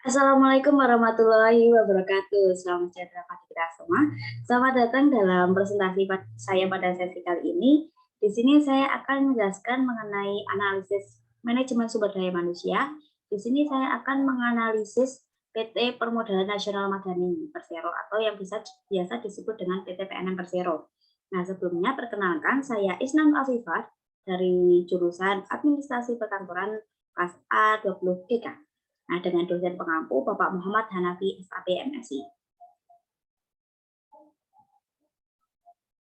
Assalamualaikum warahmatullahi wabarakatuh. Selamat sejahtera pagi kita semua. Selamat datang dalam presentasi saya pada sesi kali ini. Di sini saya akan menjelaskan mengenai analisis manajemen sumber daya manusia. Di sini saya akan menganalisis PT Permodalan Nasional Madani Persero atau yang biasa disebut dengan PT PNM Persero. Nah, sebelumnya perkenalkan saya Isnam Afifah dari jurusan Administrasi Perkantoran kelas A20 GK. Nah, dengan dosen pengampu Bapak Muhammad Hanafi SAP MSI.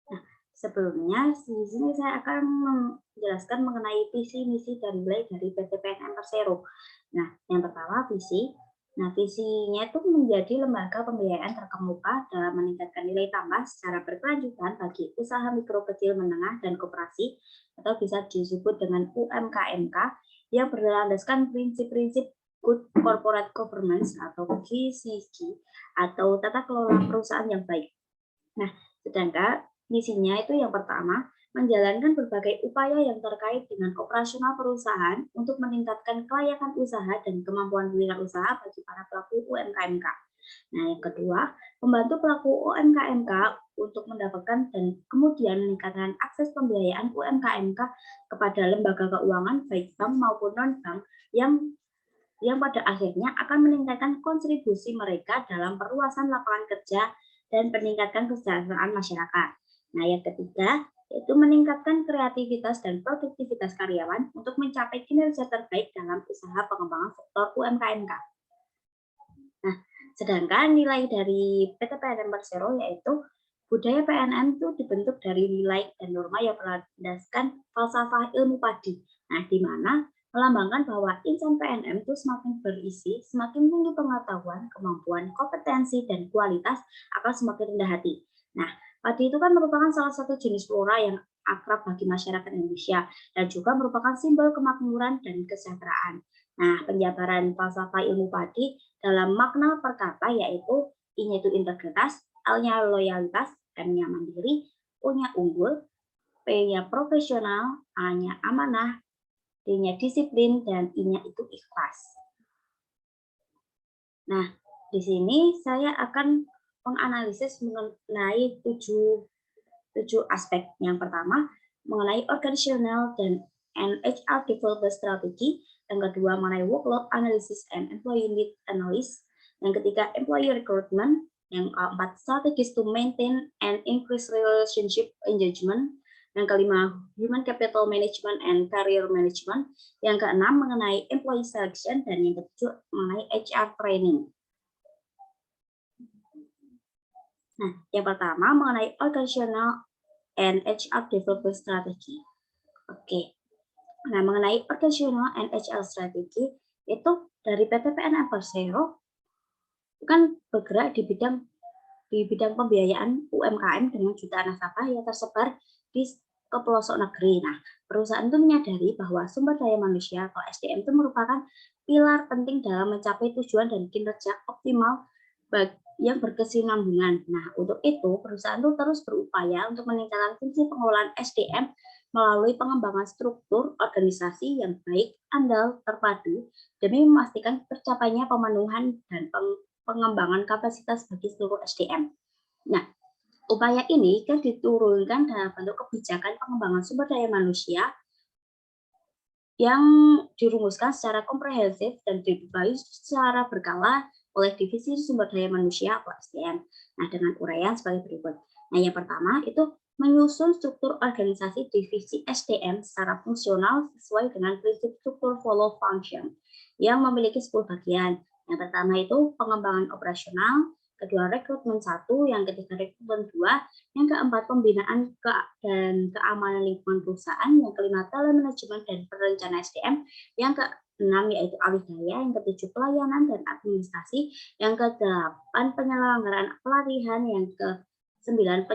Nah, sebelumnya di sini saya akan menjelaskan mengenai visi, misi, dan nilai dari PT PNM Persero. Nah, yang pertama visi. Nah, visinya itu menjadi lembaga pembiayaan terkemuka dalam meningkatkan nilai tambah secara berkelanjutan bagi usaha mikro, kecil, menengah, dan koperasi, atau bisa disebut dengan UMKMK, yang berlandaskan prinsip-prinsip Good Corporate Governance atau GCG atau tata kelola perusahaan yang baik. Nah, sedangkan misinya itu yang pertama, menjalankan berbagai upaya yang terkait dengan operasional perusahaan untuk meningkatkan kelayakan usaha dan kemampuan wirausaha bagi para pelaku UMKMK. Nah, yang kedua, membantu pelaku UMKMK untuk mendapatkan dan kemudian meningkatkan akses pembiayaan UMKMK kepada lembaga keuangan baik bank maupun non-bank yang pada akhirnya akan meningkatkan kontribusi mereka dalam perluasan lapangan kerja dan peningkatan kesejahteraan masyarakat. Nah, yang ketiga, yaitu meningkatkan kreativitas dan produktivitas karyawan untuk mencapai kinerja terbaik dalam usaha pengembangan sektor UMKMK. Nah, sedangkan nilai dari PT PNM Persero yaitu budaya PNM itu dibentuk dari nilai dan norma yang berlandaskan falsafah ilmu padi. Nah, di mana melambangkan bahwa insan PNM itu semakin berisi, semakin tinggi pengetahuan, kemampuan, kompetensi, dan kualitas akan semakin rendah hati. Nah, padi itu kan merupakan salah satu jenis flora yang akrab bagi masyarakat Indonesia dan juga merupakan simbol kemakmuran dan kesejahteraan. Nah, penjabaran falsafah ilmu padi dalam makna perkata yaitu I-nya itu integritas, L-nya loyalitas, M-nya mandiri, U-nya unggul, P-nya profesional, A-nya amanah, D-nya disiplin, dan I-nya itu ikhlas. Nah, di sini saya akan menganalisis mengenai tujuh aspek. Yang pertama, mengenai organizational dan HR development strategy. Yang kedua, mengenai workload analysis and employee need analysis. Yang ketiga, employee recruitment. Yang keempat, strategies to maintain and increase relationship engagement. Yang kelima, human capital management and career management. Yang keenam, mengenai employee selection. Dan yang ketujuh, mengenai HR training. Nah, yang pertama, mengenai organizational and HR development strategy. Oke. Nah, mengenai organizational and HR strategy itu dari PT PNM Persero kan bergerak di bidang pembiayaan UMKM dengan jutaan nasabah yang tersebar di pelosok negeri. Nah, perusahaan itu menyadari bahwa sumber daya manusia atau SDM itu merupakan pilar penting dalam mencapai tujuan dan kinerja optimal yang berkesinambungan. Nah, untuk itu perusahaan itu terus berupaya untuk meningkatkan fungsi pengelolaan SDM melalui pengembangan struktur organisasi yang baik, andal, terpadu, demi memastikan tercapainya pemenuhan dan pengembangan kapasitas bagi seluruh SDM. Nah, upaya ini kan diturunkan dalam bentuk kebijakan pengembangan sumber daya manusia yang dirumuskan secara komprehensif dan dibagi secara berkala oleh Divisi Sumber Daya Manusia atau SDM. Nah, dengan uraian sebagai berikut. Nah, yang pertama itu menyusun struktur organisasi divisi SDM secara fungsional sesuai dengan prinsip struktur follow function yang memiliki 10 bagian. Yang pertama itu pengembangan operasional, kedua rekrutmen 1, yang ketiga rekrutmen 2, yang keempat pembinaan dan keamanan lingkungan perusahaan, yang kelima talent management dan perencanaan SDM, yang keenam yaitu alih daya, yang ketujuh pelayanan dan administrasi, yang kedelapan penyelenggaraan pelatihan, yang ke-9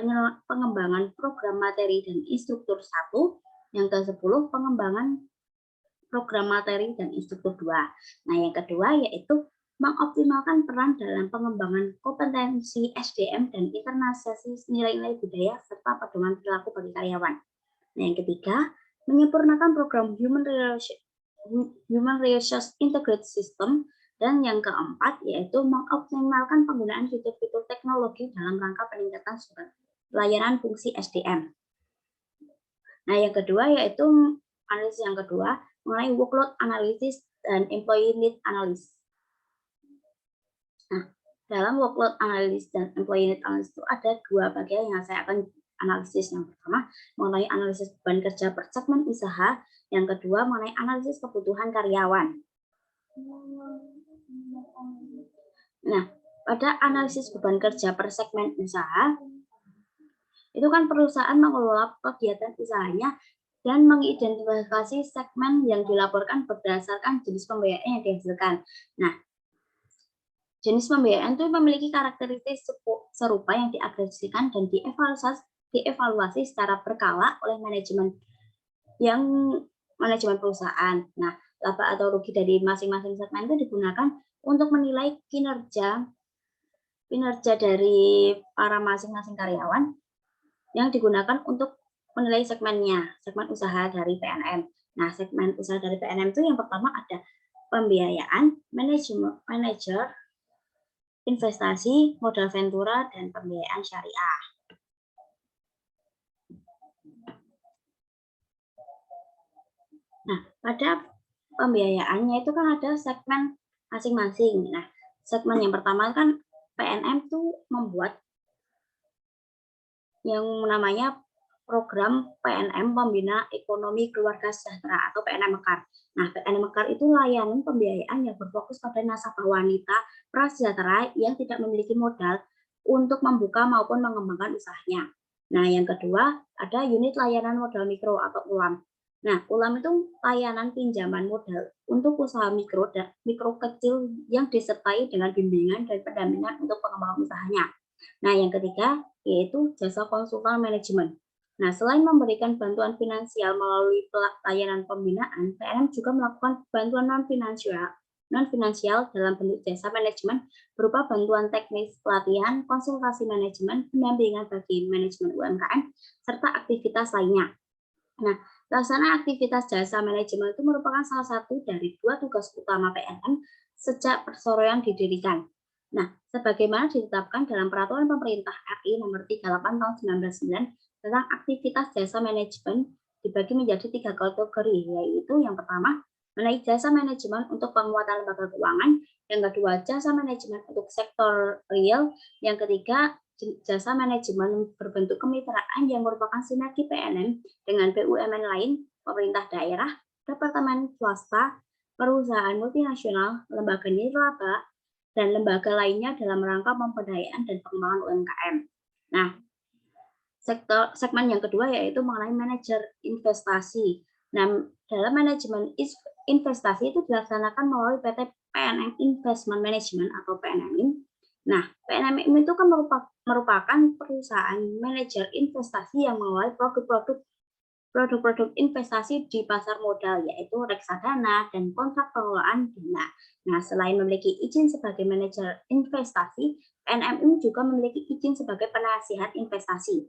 pengembangan program materi dan instruktur 1, yang ke-10 pengembangan program materi dan instruktur 2. Nah, yang kedua yaitu mengoptimalkan peran dalam pengembangan kompetensi SDM dan internalisasi nilai-nilai budaya serta pedoman perilaku bagi karyawan. Nah, yang ketiga, menyempurnakan program Human Resource Integrated System Dan yang keempat yaitu mengoptimalkan penggunaan fitur-fitur teknologi dalam rangka peningkatan layanan fungsi SDM. Nah, yang kedua yaitu analisis yang kedua mengenai workload analysis dan employee need analysis. Nah, dalam workload analysis dan employee need analysis itu ada dua bagian yang saya akan analisis. Yang pertama mengenai analisis beban kerja per segmen usaha, yang kedua mengenai analisis kebutuhan karyawan. Nah, pada analisis beban kerja per segmen usaha, itu kan perusahaan mengelola kegiatan usahanya dan mengidentifikasi segmen yang dilaporkan berdasarkan jenis pembiayaan yang dihasilkan. Nah, jenis pembiayaan itu memiliki karakteristik serupa yang diagregasikan dan dievaluasi secara berkala oleh manajemen perusahaan. Nah, laba atau rugi dari masing-masing segmen itu digunakan untuk menilai kinerja dari para masing-masing karyawan yang digunakan untuk menilai segmen usaha dari PNM. Nah, segmen usaha dari PNM itu yang pertama ada pembiayaan, manajer, investasi, modal ventura, dan pembiayaan syariah. Nah, pada pembiayaannya itu kan ada segmen masing-masing. Nah, segmen yang pertama kan PNM tuh membuat yang namanya program PNM Pembina Ekonomi Keluarga Sejahtera atau PNM Mekar. Nah, PNM Mekar itu layanan pembiayaan yang berfokus pada nasabah wanita prasejahtera yang tidak memiliki modal untuk membuka maupun mengembangkan usahanya. Nah, yang kedua ada unit layanan modal mikro atau ULAM. Nah, ULAM itu layanan pinjaman modal untuk usaha mikro kecil yang disertai dengan bimbingan dan pendampingan untuk pengembangan usahanya. Nah, yang ketiga yaitu jasa konsultan manajemen. Nah, selain memberikan bantuan finansial melalui layanan pembinaan, PNM juga melakukan bantuan non-finansial dalam bentuk jasa manajemen berupa bantuan teknis, pelatihan, konsultasi manajemen, pendampingan bagi manajemen UMKM, serta aktivitas lainnya. Nah, laksana aktivitas jasa manajemen itu merupakan salah satu dari dua tugas utama PNM sejak perseroan didirikan. Nah, sebagaimana ditetapkan dalam Peraturan Pemerintah RI Nomor 38 Tahun 1999 tentang aktivitas jasa manajemen dibagi menjadi 3 kategori, yaitu yang pertama mengenai jasa manajemen untuk penguatan lembaga keuangan, yang kedua jasa manajemen untuk sektor real, yang ketiga jasa manajemen berbentuk kemitraan yang merupakan sinergi PNM dengan BUMN lain, pemerintah daerah, departemen swasta, perusahaan multinasional, lembaga nirlaba, dan lembaga lainnya dalam rangka pemberdayaan dan pengembangan UMKM. Nah, segmen yang kedua yaitu mengenai manajer investasi. Nah, dalam manajemen investasi itu dilaksanakan melalui PT PNM Investment Management atau PNM. Nah, PNM itu kan merupakan perusahaan manajer investasi yang mengelola produk-produk investasi di pasar modal, yaitu reksadana dan kontrak pengelolaan dana. Nah, selain memiliki izin sebagai manajer investasi, PNM juga memiliki izin sebagai penasihat investasi.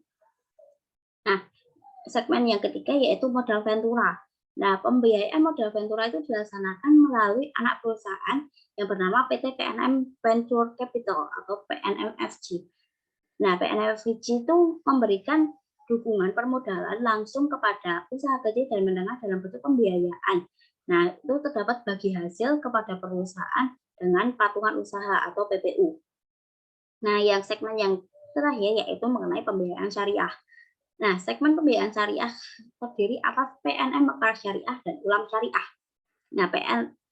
Nah, segmen yang ketiga yaitu modal ventura. Nah, pembiayaan modal ventura itu dilaksanakan melalui anak perusahaan yang bernama PT PNM Venture Capital atau PNMFG. Nah, PNMFG itu memberikan dukungan permodalan langsung kepada usaha kecil dan menengah dalam bentuk pembiayaan. Nah, itu terdapat bagi hasil kepada perusahaan dengan patungan usaha atau PPU. Nah, yang segmen yang terakhir yaitu mengenai pembiayaan syariah. Nah, segmen pembiayaan syariah terdiri atas PNM Mekar Syariah dan ULAM Syariah. Nah,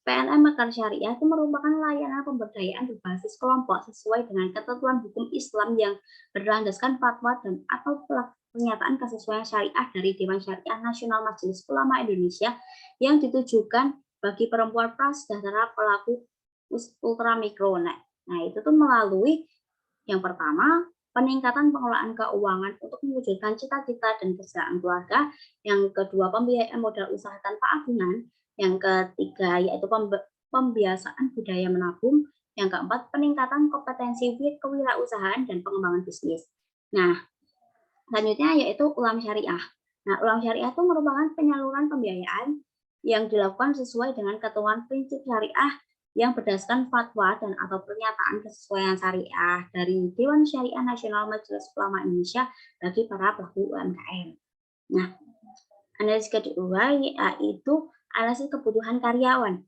PNM Mekar Syariah itu merupakan layanan pemberdayaan berbasis kelompok sesuai dengan ketentuan hukum Islam yang berlandaskan fatwa dan atau pernyataan kesesuaian syariah dari Dewan Syariah Nasional Majelis Ulama Indonesia yang ditujukan bagi perempuan prasejahtera pelaku ultramikro. Nah, itu tuh melalui yang pertama peningkatan pengelolaan keuangan untuk mewujudkan cita-cita dan kesejahteraan keluarga. Yang kedua, pembiayaan modal usaha tanpa agunan. Yang ketiga, yaitu pembiasaan budaya menabung. Yang keempat, peningkatan kompetensi kewirausahaan dan pengembangan bisnis. Nah, selanjutnya yaitu ULAM Syariah. Nah, ULAM Syariah itu merupakan penyaluran pembiayaan yang dilakukan sesuai dengan ketentuan prinsip syariah yang berdasarkan fatwa dan atau pernyataan kesesuaian syariah dari Dewan Syariah Nasional Majelis Ulama Indonesia bagi para pelaku UMKM. Nah, analisis kedua yaitu analisis kebutuhan karyawan.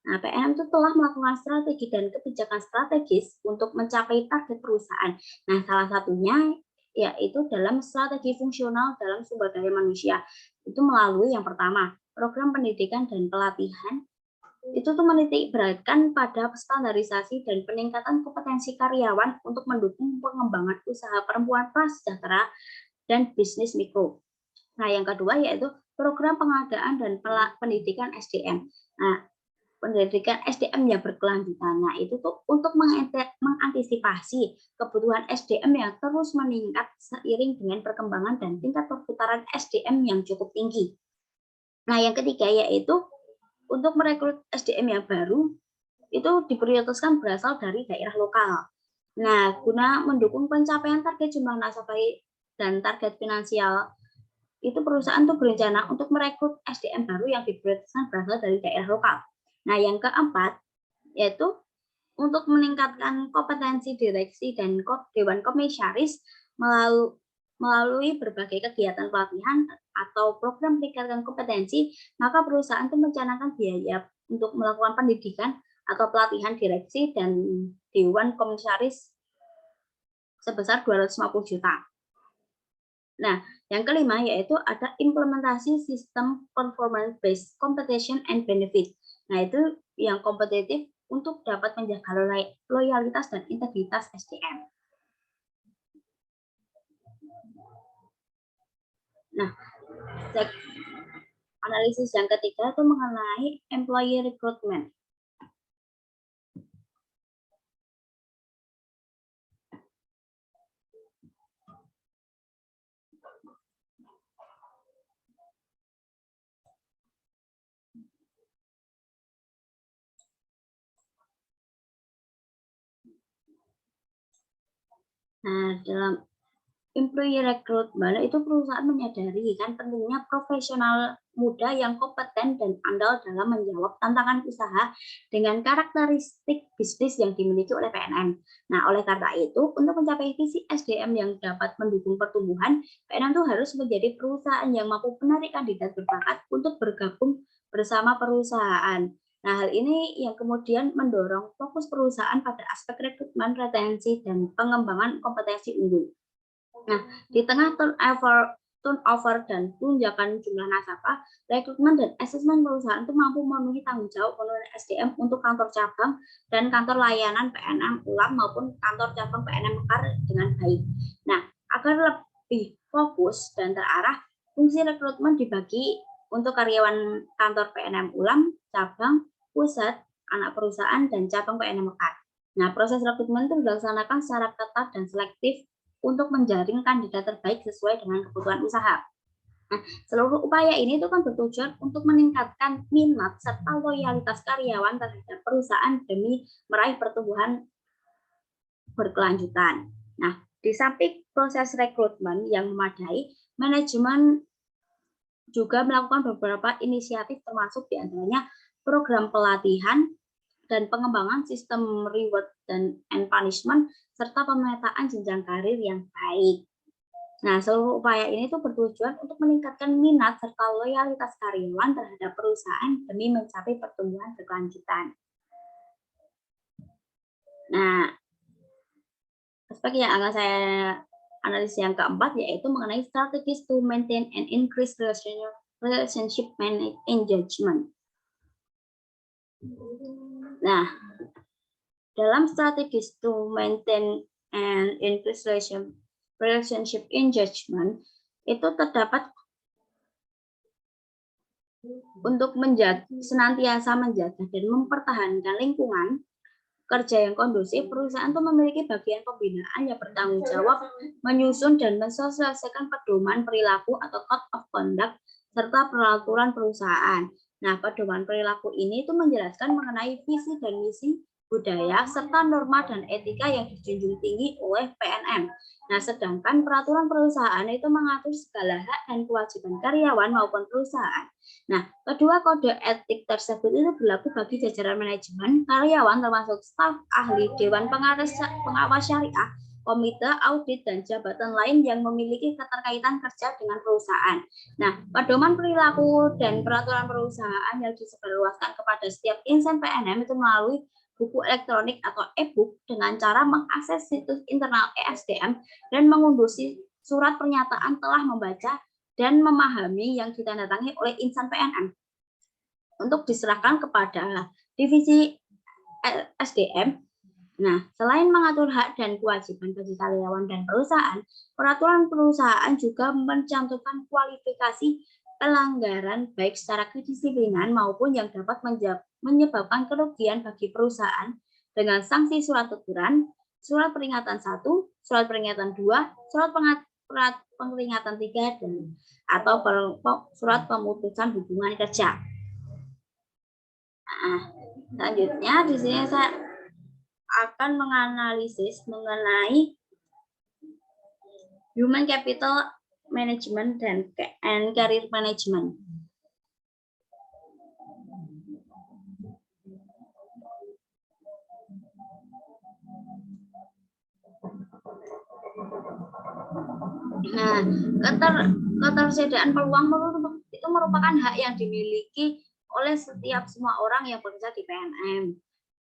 Nah, PNM itu telah melakukan strategi dan kebijakan strategis untuk mencapai target perusahaan. Nah, salah satunya yaitu dalam strategi fungsional dalam sumber daya manusia. Itu melalui yang pertama, program pendidikan dan pelatihan. Itu tuh menitik beratkan pada standarisasi dan peningkatan kompetensi karyawan untuk mendukung pengembangan usaha perempuan prasejahtera dan bisnis mikro. Nah, yang kedua yaitu program pengadaan dan pendidikan SDM. Nah, pendidikan SDM yang berkelanjutan. Nah, itu tuh untuk mengantisipasi kebutuhan SDM yang terus meningkat seiring dengan perkembangan dan tingkat perputaran SDM yang cukup tinggi. Nah, yang ketiga yaitu untuk merekrut SDM yang baru itu diprioritaskan berasal dari daerah lokal. Nah, guna mendukung pencapaian target jumlah nasabah dan target finansial, itu perusahaan tuh berencana untuk merekrut SDM baru yang diprioritaskan berasal dari daerah lokal. Nah, yang keempat yaitu untuk meningkatkan kompetensi direksi dan dewan komisaris melalui berbagai kegiatan pelatihan atau program peningkatan kompetensi, maka perusahaan itu mencanangkan biaya untuk melakukan pendidikan atau pelatihan direksi dan dewan komisaris sebesar 250 juta. Nah, yang kelima yaitu ada implementasi sistem performance based compensation and benefit. Nah, itu yang kompetitif untuk dapat menjaga loyalitas dan integritas SDM. Nah, analisis yang ketiga itu mengenai employee recruitment. Nah, dalam employee recruitment itu perusahaan menyadari kan pentingnya profesional muda yang kompeten dan andal dalam menjawab tantangan usaha dengan karakteristik bisnis yang dimiliki oleh PNM. Nah, oleh karena itu, untuk mencapai visi SDM yang dapat mendukung pertumbuhan, PNM itu harus menjadi perusahaan yang mampu menarik kandidat berbakat untuk bergabung bersama perusahaan. Nah, hal ini yang kemudian mendorong fokus perusahaan pada aspek rekrutmen, retensi, dan pengembangan kompetensi unggul. Nah, di tengah turnover dan tunjakan jumlah nasabah, rekrutmen dan asesmen perusahaan itu mampu memenuhi tanggung jawab penurunan SDM untuk kantor cabang dan kantor layanan PNM Ulam maupun kantor cabang PNM Mekar dengan baik. Nah, agar lebih fokus dan terarah, fungsi rekrutmen dibagi untuk karyawan kantor PNM Ulam, cabang, pusat, anak perusahaan, dan cabang PNM Mekar. Nah, proses rekrutmen itu dilaksanakan secara ketat dan selektif untuk menjaring kandidat terbaik sesuai dengan kebutuhan usaha. Nah, seluruh upaya ini itu kan bertujuan untuk meningkatkan minat serta loyalitas karyawan terhadap perusahaan demi meraih pertumbuhan berkelanjutan. Nah, di samping proses rekrutmen yang memadai, manajemen juga melakukan beberapa inisiatif termasuk diantaranya program pelatihan dan pengembangan sistem reward dan punishment serta pemetaan jenjang karir yang baik. Nah, seluruh upaya ini tuh bertujuan untuk meningkatkan minat serta loyalitas karyawan terhadap perusahaan demi mencapai pertumbuhan berkelanjutan. Nah, aspek yang akan saya analisis yang keempat yaitu mengenai strategies to maintain and increase relationship engagement. Nah, dalam strategis to maintain and increase relationship engagement itu terdapat untuk senantiasa menjaga dan mempertahankan lingkungan kerja yang kondusif. Perusahaan itu memiliki bagian pembinaan yang bertanggung jawab menyusun dan mensosialisasikan pedoman perilaku atau code of conduct serta peraturan perusahaan. Nah, pedoman perilaku ini itu menjelaskan mengenai visi dan misi budaya, serta norma dan etika yang dijunjung tinggi oleh PNM. Nah, sedangkan peraturan perusahaan itu mengatur segala hak dan kewajiban karyawan maupun perusahaan. Nah, kedua kode etik tersebut itu berlaku bagi jajaran manajemen, karyawan termasuk staf ahli, dewan pengawas syariah, komite audit, dan jabatan lain yang memiliki keterkaitan kerja dengan perusahaan. Nah, pedoman perilaku dan peraturan perusahaan yang disebarluaskan kepada setiap insan PNM itu melalui buku elektronik atau e-book dengan cara mengakses situs internal ESDM dan mengunduh surat pernyataan telah membaca dan memahami yang ditandatangani oleh insan PNM untuk diserahkan kepada divisi SDM. Nah, selain mengatur hak dan kewajiban bagi karyawan dan perusahaan, peraturan perusahaan juga mencantumkan kualifikasi pelanggaran baik secara kedisiplinan maupun yang dapat menyebabkan kerugian bagi perusahaan dengan sanksi surat teguran, surat peringatan 1, surat peringatan 2, surat peringatan 3, dan atau surat pemutusan hubungan kerja. Nah, selanjutnya di sini saya akan menganalisis mengenai human capital management dan career management. Nah, ketersediaan peluang itu merupakan hak yang dimiliki oleh setiap semua orang yang bekerja di PNM.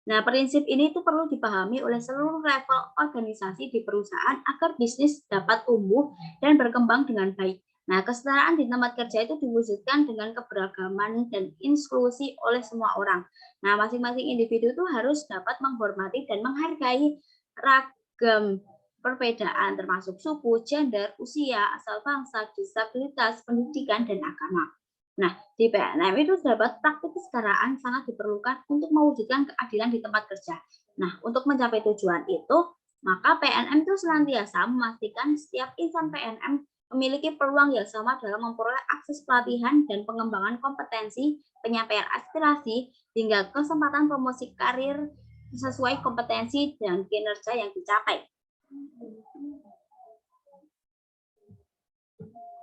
Nah, prinsip ini itu perlu dipahami oleh seluruh level organisasi di perusahaan agar bisnis dapat tumbuh dan berkembang dengan baik. Nah, kesetaraan di tempat kerja itu diwujudkan dengan keberagaman dan inklusi oleh semua orang. Nah, masing-masing individu itu harus dapat menghormati dan menghargai ragam perbedaan termasuk suku, gender, usia, asal bangsa, disabilitas, pendidikan, dan agama. Nah, di PNM itu terdapat praktik kesetaraan sangat diperlukan untuk mewujudkan keadilan di tempat kerja. Nah, untuk mencapai tujuan itu, maka PNM itu senantiasa memastikan setiap insan PNM memiliki peluang yang sama dalam memperoleh akses pelatihan dan pengembangan kompetensi, penyampaian aspirasi, hingga kesempatan promosi karir sesuai kompetensi dan kinerja yang dicapai.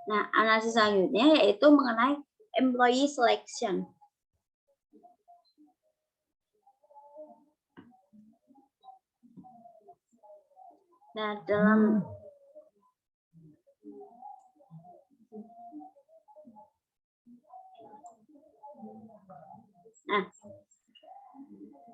Nah, analisis selanjutnya yaitu mengenai employee selection. Nah,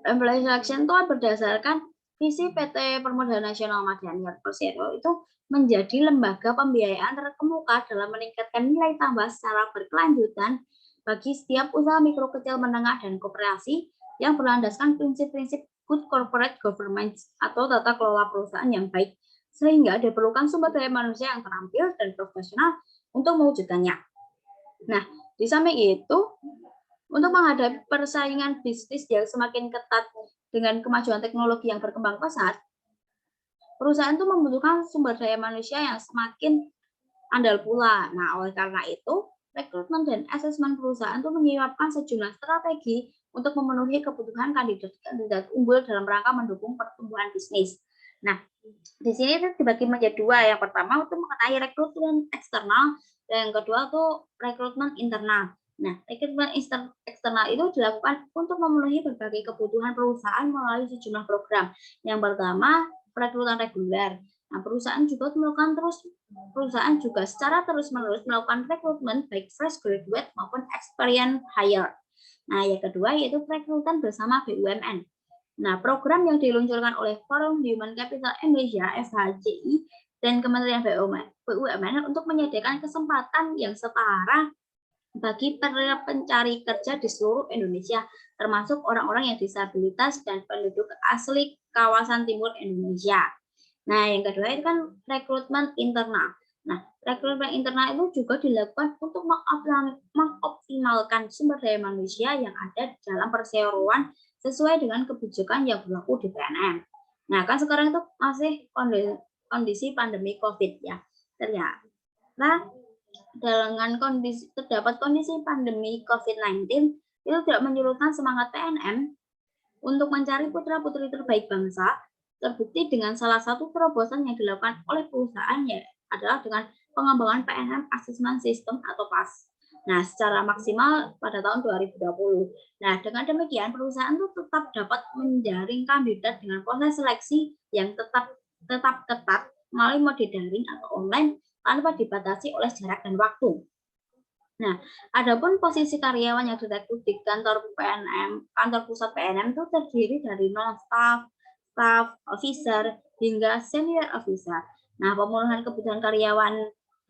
employee selection itu berdasarkan visi PT Permodalan Nasional Madianiat Persero itu menjadi lembaga pembiayaan terkemuka dalam meningkatkan nilai tambah secara berkelanjutan bagi setiap usaha mikro, kecil, menengah, dan koperasi yang berlandaskan prinsip-prinsip good corporate governance atau tata kelola perusahaan yang baik, sehingga diperlukan sumber daya manusia yang terampil dan profesional untuk mewujudkannya. Nah, di samping itu, untuk menghadapi persaingan bisnis yang semakin ketat dengan kemajuan teknologi yang berkembang pesat, perusahaan itu membutuhkan sumber daya manusia yang semakin andal pula. Nah, oleh karena itu, rekrutmen dan asesmen perusahaan itu menyiapkan sejumlah strategi untuk memenuhi kebutuhan kandidat unggul dalam rangka mendukung pertumbuhan bisnis. Nah, di sini itu dibagi menjadi dua. Yang pertama itu mengenai rekrutmen eksternal, dan yang kedua itu rekrutmen internal. Nah, rekrutmen eksternal itu dilakukan untuk memenuhi berbagai kebutuhan perusahaan melalui sejumlah program. Yang pertama, perekrutan reguler. Nah, perusahaan juga secara terus-menerus melakukan rekrutmen baik fresh graduate maupun experience hire. Nah, yang kedua yaitu perekrutan bersama BUMN. Nah, program yang diluncurkan oleh Forum Human Capital Indonesia (FHCI) dan Kementerian BUMN untuk menyediakan kesempatan yang setara bagi pencari kerja di seluruh Indonesia, termasuk orang-orang yang disabilitas dan penduduk asli kawasan timur Indonesia. Nah, yang kedua itu kan rekrutmen internal. Nah, rekrutmen internal itu juga dilakukan untuk mengoptimalkan sumber daya manusia yang ada dalam perseroan sesuai dengan kebijakan yang berlaku di PNM. Nah, kan sekarang itu masih kondisi pandemi COVID ya. Ternyata dengan terdapat kondisi pandemi COVID-19 itu tidak menyurutkan semangat PNM untuk mencari putra-putri terbaik bangsa terbukti dengan salah satu terobosan yang dilakukan oleh perusahaan ya adalah dengan pengembangan PNM Assessment System atau PAS. Nah, secara maksimal pada tahun 2020. Nah, dengan demikian perusahaan itu tetap dapat menjaring kandidat dengan proses seleksi yang tetap ketat melalui mode daring atau online tanpa dibatasi oleh jarak dan waktu. Nah, adapun posisi karyawan yang direkrut di kantor PNM, kantor pusat PNM itu terdiri dari non-staff, staff, officer, hingga senior officer. Nah, pemenuhan kebutuhan karyawan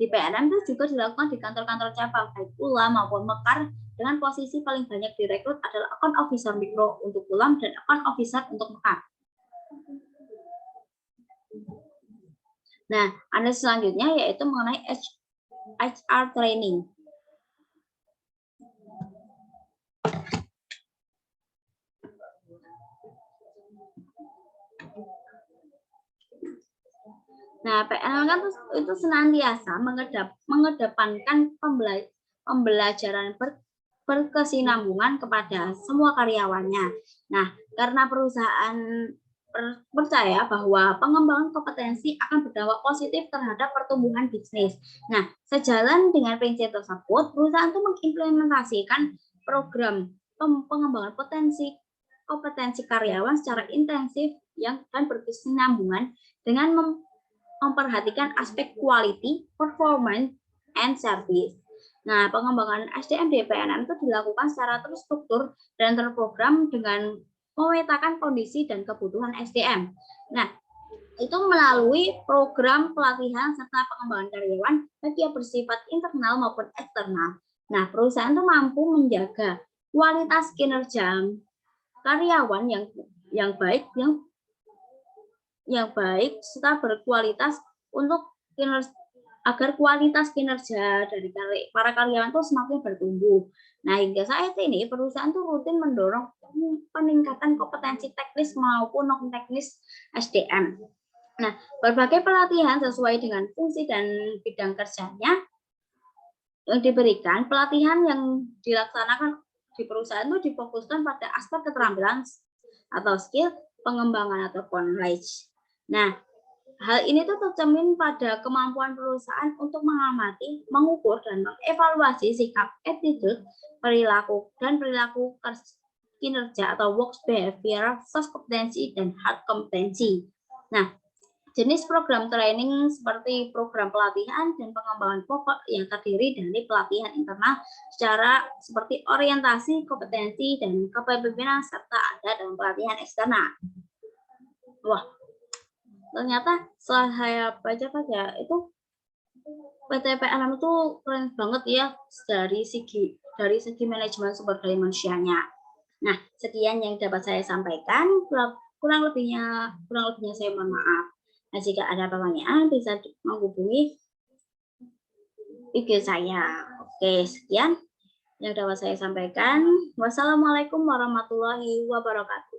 di PNM itu juga dilakukan di kantor-kantor cabang, baik Ulam maupun Mekar, dengan posisi paling banyak direkrut adalah account officer mikro untuk Ulam dan account officer untuk Mekar. Nah, analisis selanjutnya yaitu mengenai HR training. Nah, PNM kan itu senantiasa mengedepankan pembelajaran berkesinambungan kepada semua karyawannya. Nah, karena perusahaan percaya bahwa pengembangan kompetensi akan berdampak positif terhadap pertumbuhan bisnis. Nah, sejalan dengan prinsip tersebut, perusahaan itu mengimplementasikan program pengembangan kompetensi karyawan secara intensif dan berkesinambungan dengan memperhatikan aspek quality, performance, and service. Nah, pengembangan SDM di PNM itu dilakukan secara terstruktur dan terprogram dengan memetakan kondisi dan kebutuhan SDM. Nah, itu melalui program pelatihan serta pengembangan karyawan baik yang bersifat internal maupun eksternal. Nah, perusahaan itu mampu menjaga kualitas kinerja karyawan yang baik serta berkualitas untuk agar kualitas kinerja dari para karyawan itu semakin bertumbuh. Nah, hingga saat ini perusahaan itu rutin mendorong peningkatan kompetensi teknis maupun non teknis SDM. Nah, berbagai pelatihan sesuai dengan fungsi dan bidang kerjanya yang diberikan, pelatihan yang dilaksanakan di perusahaan itu difokuskan pada aspek keterampilan atau skill, pengembangan atau knowledge. Nah, hal ini tuh tercermin pada kemampuan perusahaan untuk mengamati, mengukur, dan mengevaluasi sikap, attitude, perilaku kinerja atau work behavior, soft kompetensi, dan hard kompetensi. Nah, jenis program training seperti program pelatihan dan pengembangan pokok yang terdiri dari pelatihan internal secara seperti orientasi, kompetensi, dan kepemimpinan, serta ada dalam pelatihan eksternal. Wah, ternyata setelah saya baca itu PT PNM itu keren banget ya dari segi manajemen sumber daya manusianya. Nah, sekian yang dapat saya sampaikan. Kurang lebihnya saya mohon maaf. Nah, jika ada pertanyaan bisa menghubungi IG saya. Oke, sekian yang dapat saya sampaikan. Wassalamualaikum warahmatullahi wabarakatuh.